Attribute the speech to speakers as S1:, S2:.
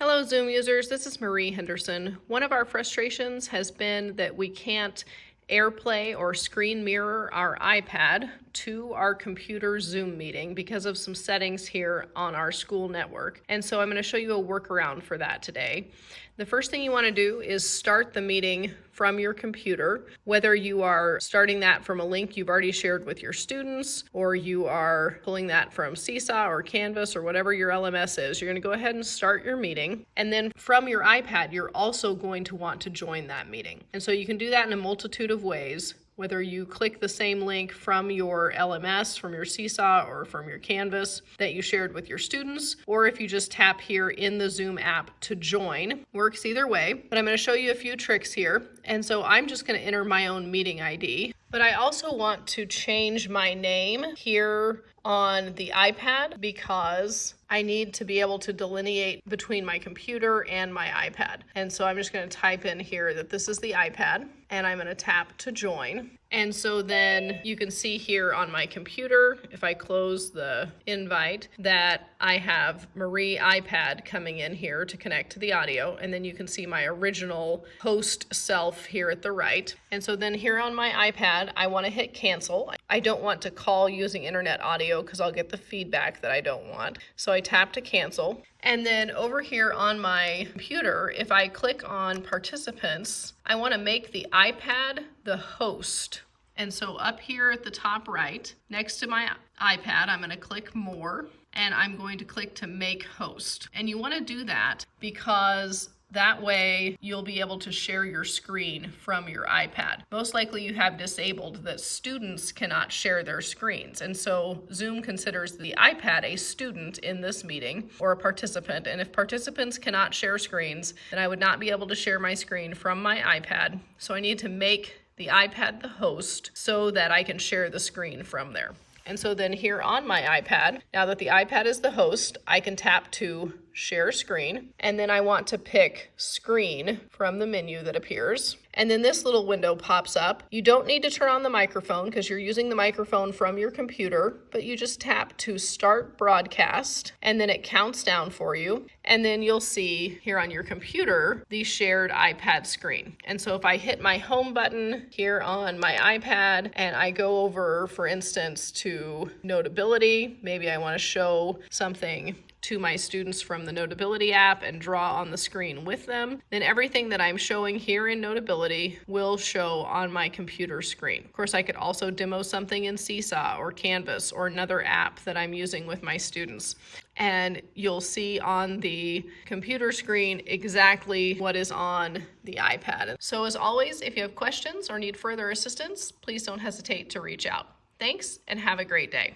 S1: Hello Zoom users, this is Marie Henderson. One of our frustrations has been that we can't AirPlay or screen mirror our iPad to our computer Zoom meeting because of some settings here on our school network. And so I'm going to show you a workaround for that today. The first thing you want to do is start the meeting from your computer, whether you are starting that from a link you've already shared with your students, or you are pulling that from Seesaw or Canvas or whatever your LMS is. You're going to go ahead and start your meeting. And then from your iPad, you're also going to want to join that meeting. And so you can do that in a multitude of ways. Whether you click the same link from your LMS, from your Seesaw, or from your Canvas that you shared with your students, or if you just tap here in the Zoom app to join, works either way. But I'm going to show you a few tricks here. And so I'm just going to enter my own meeting ID. But I also want to change my name here on the iPad because I need to be able to delineate between my computer and my iPad. And so I'm just going to type in here that this is the iPad, and I'm going to tap to join. And so then you can see here on my computer, if I close the invite, that I have Marie iPad coming in here to connect to the audio. And then you can see my original host self here at the right. And so then here on my iPad, I want to hit cancel. I don't want to call using internet audio because I'll get the feedback that I don't want. So I tap to cancel. And then over here on my computer, if I click on participants, I want to make the iPad the host. And so up here at the top right, next to my iPad, I'm going to click more, and I'm going to click to make host. And you want to do that because that way you'll be able to share your screen from your iPad. Most likely you have disabled that students cannot share their screens. And so Zoom considers the iPad a student in this meeting or a participant. And if participants cannot share screens, then I would not be able to share my screen from my iPad. So I need to make the iPad the host so that I can share the screen from there. And so then here on my iPad, now that the iPad is the host, I can tap to share screen, and then I want to pick screen from the menu that appears. And then this little window pops up. You don't need to turn on the microphone because you're using the microphone from your computer, but you just tap to start broadcast, and then it counts down for you. And then you'll see here on your computer the shared iPad screen. And so if I hit my home button here on my iPad and I go over, for instance, to Notability, maybe I want to show something to my students from the Notability app and draw on the screen with them, then everything that I'm showing here in Notability will show on my computer screen. Of course, I could also demo something in Seesaw or Canvas or another app that I'm using with my students. And you'll see on the computer screen exactly what is on the iPad. So as always, if you have questions or need further assistance, please don't hesitate to reach out. Thanks and have a great day.